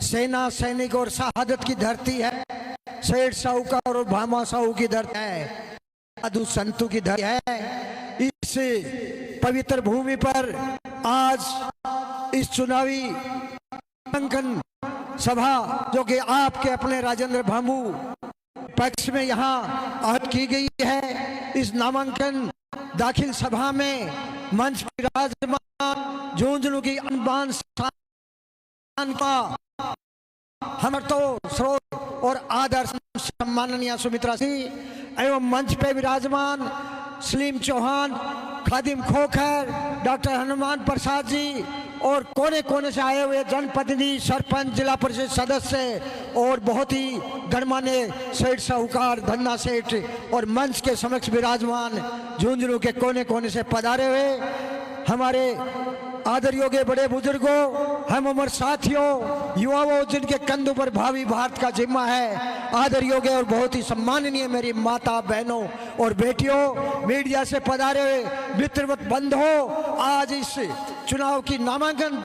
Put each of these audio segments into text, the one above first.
सेना, सैनिक और शहादत की धरती है। सेठ साहूकार और भामा साहू की धरती है, साधु संतों की धरती है। इस पवित्र भूमि पर आज इस चुनावी नामांकन सभा जो कि आपके अपने राजेंद्र भांबू पक्ष में यहाँ आहत की गई है, इस नामांकन दाखिल सभा में मंच पर विराजमान झुंझुनू की अनबान का हम तो स्रोत और आदर सम्माननीय सुमित्रा सिंह एवं मंच पे विराजमान सलीम चौहान, खादिम खोखर, डॉक्टर हनुमान प्रसाद जी और कोने कोने से आए हुए जनप्रतिनिधि, सरपंच, जिला परिषद सदस्य और बहुत ही गणमान्य सेठ साहूकार, धन्ना सेठ और मंच के समक्ष विराजमान झुंझुनू के कोने कोने से पधारे हुए हमारे आदर योग्य बड़े बुजुर्गों, हम उम्र साथियों, युवाओं जिनके कंधों पर भावी भारत का जिम्मा है, आदर योग्य और बहुत ही सम्माननीय मेरी माता, बहनों और बेटियों, मीडिया से पधारे हुए मित्रवत बंधुओं, आज इस चुनाव की नामांकन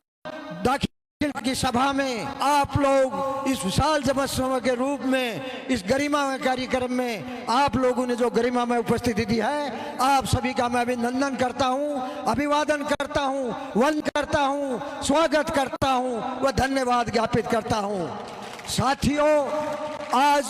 दाखिल की सभा में आप लोग इस विशाल जनसभा के रूप में इस गरिमामय कार्यक्रम में आप लोगों ने जो गरिमा में उपस्थिति दी है, आप सभी का मैं अभिनंदन करता हूं, अभिवादन करता हूं, वंदन करता हूं, स्वागत करता हूं व धन्यवाद ज्ञापित करता हूं। साथियों, आज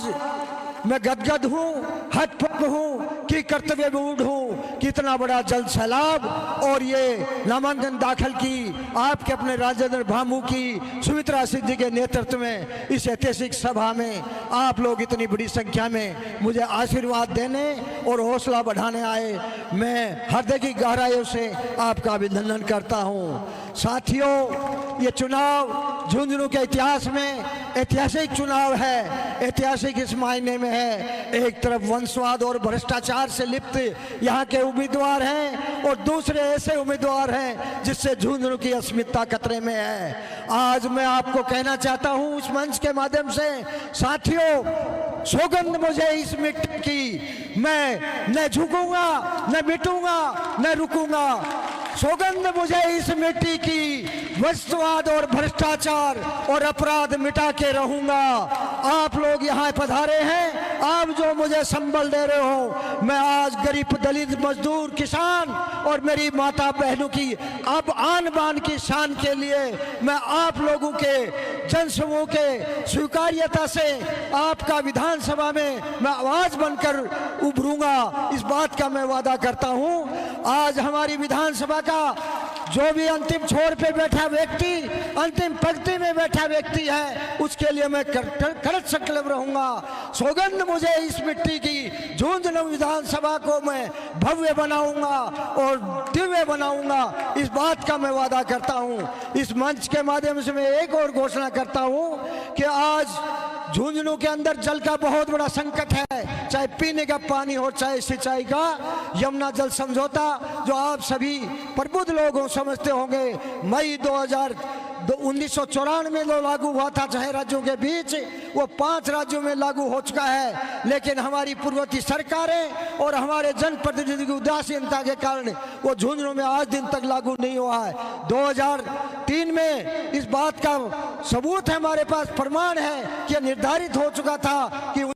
मैं गदगद हूं, हतप्रभ हूं कि कर्तव्य मूढ़ हूं, कितना बड़ा जल सैलाब और ये नामांकन दाखिल की आपके अपने राजेंद्र भांबू की सुमित्रा सिंह जी के नेतृत्व में इस ऐतिहासिक सभा में आप लोग इतनी बड़ी संख्या में मुझे आशीर्वाद देने और हौसला बढ़ाने आए। मैं हृदय की गहराइयों से आपका अभिनंदन करता हूं। साथियों, ये चुनाव झुंझुनू के इतिहास में ऐतिहासिक चुनाव है। ऐतिहासिक इस मायने में है, एक तरफ वंशवाद और भ्रष्टाचार से लिप्त यहाँ के उम्मीदवार हैं और दूसरे ऐसे उम्मीदवार हैं जिससे झुंझुनू की अस्मिता खतरे में है। आज मैं आपको कहना चाहता हूँ इस मंच के माध्यम से, साथियों, सौगंध मुझे इस मिट्टी की, मैं न झुकूंगा, न मिटूंगा, न रुकूंगा। सौगंध मुझे इस मिट्टी की, वंशवाद और भ्रष्टाचार और अपराध मिटा के रहूंगा। आप लोग यहाँ पधारे हैं, आप जो मुझे संबल दे रहे हो, मैं आज गरीब, दलित, मजदूर, किसान और मेरी माता बहनों की अब आन बान की शान के लिए मैं आप लोगों के जनसमूह के स्वीकार्यता से आपका विधानसभा में मैं आवाज बनकर उभरूंगा, इस बात का मैं वादा करता हूं। आज हमारी विधानसभा का जो भी अंतिम छोर पे बैठा व्यक्ति, अंतिम पंक्ति में बैठा व्यक्ति है, उसके लिए मैं करत संकल्प रहूंगा। सौगंध मुझे इस मिट्टी की, झुंझुनू विधानसभा को मैं भव्य बनाऊंगा और दिव्य बनाऊंगा, इस बात का मैं वादा करता हूं। इस मंच के माध्यम से मैं एक और घोषणा करता हूं कि आज झुंझुनू के अंदर जल का बहुत बड़ा संकट है, चाहे पीने का पानी हो, चाहे सिंचाई का। यमुना जल समझौता जो आप सभी प्रबुद्ध लोग समझते होंगे, मई 1994 में लागू हुआ था 6 राज्यों के बीच, वो 5 राज्यों में लागू हो चुका है। लेकिन हमारी पूर्ववर्ती सरकारें और हमारे जनप्रतिनिधि की उदासीनता के कारण वो झुंझुनू में आज दिन तक लागू नहीं हुआ है। 2003 में इस बात का सबूत है, हमारे पास प्रमाण है कि निर्धारित हो चुका था कि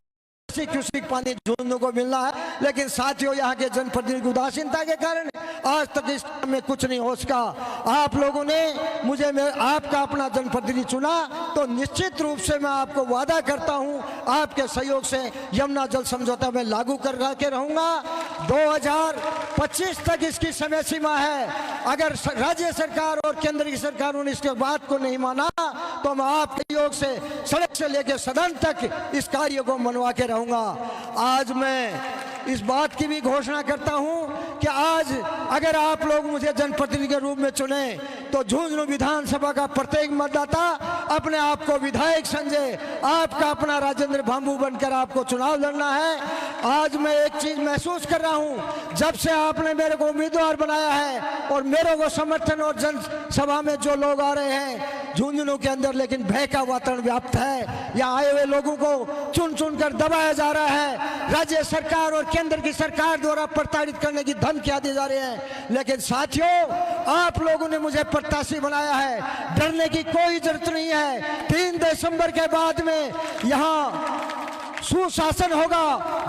क्यूसेक पानी झुंझुनू को मिलना है, लेकिन साथियों, यहाँ के जनप्रतिनिधि की उदासीनता के कारण आज तक इस काम में कुछ नहीं हो सका। आप लोगों ने मुझे आपका अपना जनप्रतिनिधि चुना, तो निश्चित रूप से मैं आपको वादा करता हूँ आपके सहयोग से यमुना जल समझौता में लागू कर के रहूंगा। 2025 तक इसकी समय सीमा है। अगर राज्य सरकार और केंद्र की सरकारों ने इसके बात को नहीं माना तो मैं आपके सहयोग से सड़क से लेकर सदन तक इस कार्य को मनवा के रहूंगा। आज मैं इस बात की भी घोषणा करता हूं कि आज अगर आप लोग मुझे जनप्रतिनिधि के रूप में चुने तो झुंझुनू विधानसभा का प्रत्येक मतदाता अपने आप को विधायक समझे, आपका अपना राजेंद्र भांबू बनकर आपको चुनाव लड़ना है। आज मैं एक चीज महसूस कर रहा हूं, जब से आपने मेरे को उम्मीदवार बनाया है और मेरे को समर्थन और जनसभा में जो लोग आ रहे हैं झुंझुनू के अंदर, लेकिन भय का वातावरण व्याप्त है। यहाँ आए हुए लोगों को चुन चुन कर दबाया जा रहा है, राज्य सरकार और केंद्र की सरकार द्वारा प्रताड़ित करने की धमकियां दी जा रही है। लेकिन साथियों, आप लोगों ने मुझे प्रत्याशी बनाया है, डरने की कोई जरूरत नहीं है। 3 दिसंबर के बाद में यहाँ सुशासन होगा,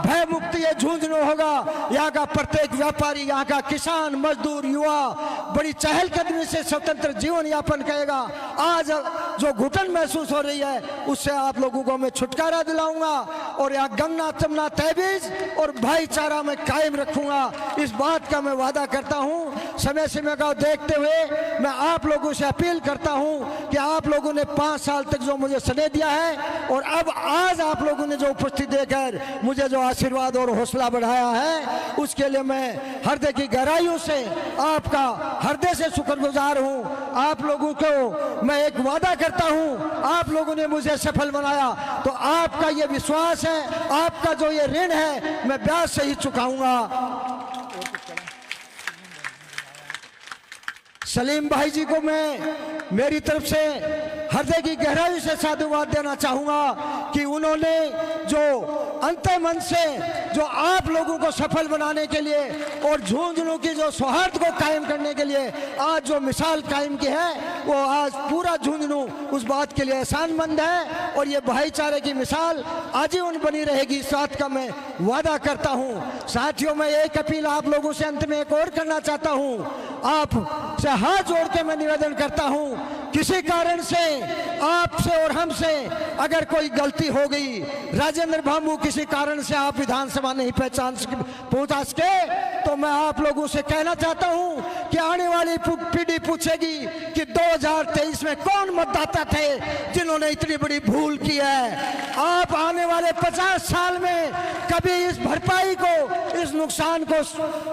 भय मुक्ति ये झुंझुनू होगा। यहाँ का प्रत्येक व्यापारी, यहाँ का किसान, मजदूर, युवा बड़ी चहलकदमी से स्वतंत्र जीवन यापन करेगा। आज जो घुटन महसूस हो रही है उससे आप लोगों को मैं छुटकारा दिलाऊंगा और यहाँ गंगा तमना तहबीज और भाईचारा में कायम रखूंगा। इस बात का मैं वादा करता हूँ। समय समय का देखते हुए मैं आप लोगों से अपील करता हूँ कि आप लोगोों ने 5 साल तक जो मुझे स्नेह दिया है और अब आज आप लोगों ने जो उपस्थिति देकर मुझे जो आशीर्वाद और हौसला बढ़ाया है उसके लिए मैं हृदय की गहराइयों से आपका हृदय से शुक्रगुजार हूँ। आप लोगों को मैं एक वादा करता हूँ, आप लोगों ने मुझे सफल बनाया तो आपका ये विश्वास है, आपका जो ये ऋण है मैं ब्याज से ही चुकाऊंगा। सलीम भाई जी को मैं मेरी तरफ से हृदय की गहराई से साधुवाद देना चाहूंगा कि उन्होंने जो अंतर्मन से जो आप लोगों को सफल बनाने के लिए और झुंझुनू की जो सौहार्द को कायम करने के लिए आज जो मिसाल कायम की है वो आज पूरा झुंझुनू उस बात के लिए एहसानमंद है और ये भाईचारे की मिसाल आजीवन बनी रहेगी। इस बात का मैं वादा करता हूँ। साथियों, मैं एक अपील आप लोगों से अंत में एक और करना चाहता हूँ। आप से हाथ जोड़ के मैं निवेदन करता हूँ, किसी कारण से आपसे और हमसे अगर कोई गलती हो गई, राजेंद्र भामू किसी कारण से आप विधानसभा नहीं पहुंचा सके, तो मैं आप लोगों से कहना चाहता हूं कि आने वाली पीढ़ी पूछेगी कि 2023 में कौन मतदाता थे जिन्होंने इतनी बड़ी भूल की है। आप आने वाले 50 साल में कभी इस भरपाई को, इस नुकसान को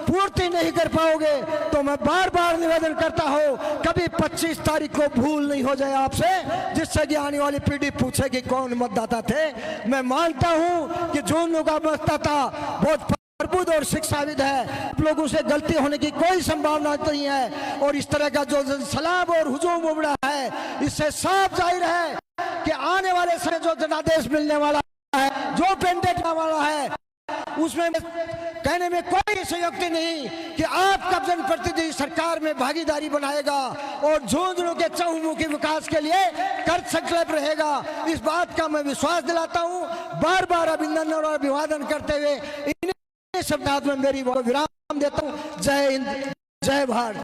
पूर्ति नहीं कर पाओगे। तो मैं बार बार निवेदन करता हूं, कभी 25 तारीख को भूल नहीं हो जाए आपसे, जिससे कि आने वाली पीढ़ी पूछेगी कौन मतदाता थे। मैं मानता हूं कि झुंझुनू का मतदाता बहुत प्रबुद्ध और शिक्षाविद है, आप लोगों से गलती होने की कोई संभावना नहीं है। और इस तरह का जो सलाम और हुजूम उमड़ा है, इससे साफ जाहिर है कि आने वाले समय जो जनादेश मिलने वाला है, जो पेंडेट वाला है, उसमें कहने में कोई संयुक्ति नहीं कि आपका जनप्रतिनिधि सरकार में भागीदारी बनाएगा और झुंझुनू के चहुमुखी विकास के लिए कर संकल्प रहेगा। इस बात का मैं विश्वास दिलाता हूं। बार बार अभिनंदन और अभिवादन करते हुए इन शब्दात में मेरी विराम देता हूं। जय हिंद, जय भारत।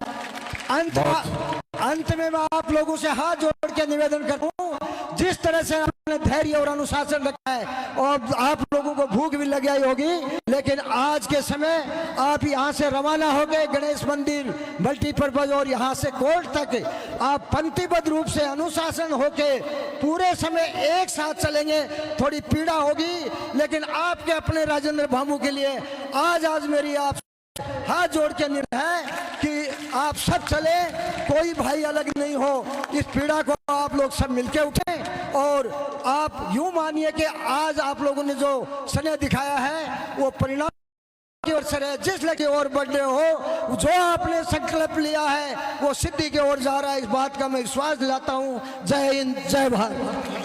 अंत में मैं आप लोगों से हाथ जोड़ के निवेदन करता हूं, जिस तरह से आपने धैर्य और अनुशासन रखा है और आप लोगों को भूख भी लग आई होगी, लेकिन आज के समय आप यहां से रवाना हो गए गणेश मंदिर, मल्टीपर्पज और यहां से कोर्ट तक आप पंक्तिबद्ध रूप से अनुशासन होके पूरे समय एक साथ चलेंगे। थोड़ी पीड़ा होगी, लेकिन आपके अपने राजेंद्र भामू के लिए आज मेरी आप हाथ जोड़ के निर्णय है कि आप सब चले, कोई भाई अलग नहीं हो। इस पीड़ा को आप लोग सब मिलके उठें और आप यूं मानिए कि आज आप लोगों ने जो स्नेह दिखाया है वो परिणाम की ओर से है। जिस लगे और बढ़ने हो, जो आपने संकल्प लिया है वो सिद्धि की ओर जा रहा है। इस बात का मैं विश्वास दिलाता हूं। जय हिंद, जय भारत।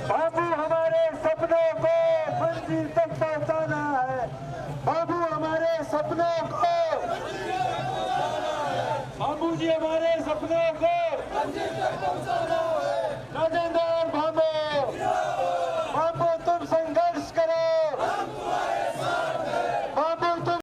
बाबू हमारे सपनों को मंजिल तक पहुंचाना है। बाबू हमारे सपनों को, बाबू जी हमारे सपनों को मंजिल तक पहुंचाना है। राजेंद्र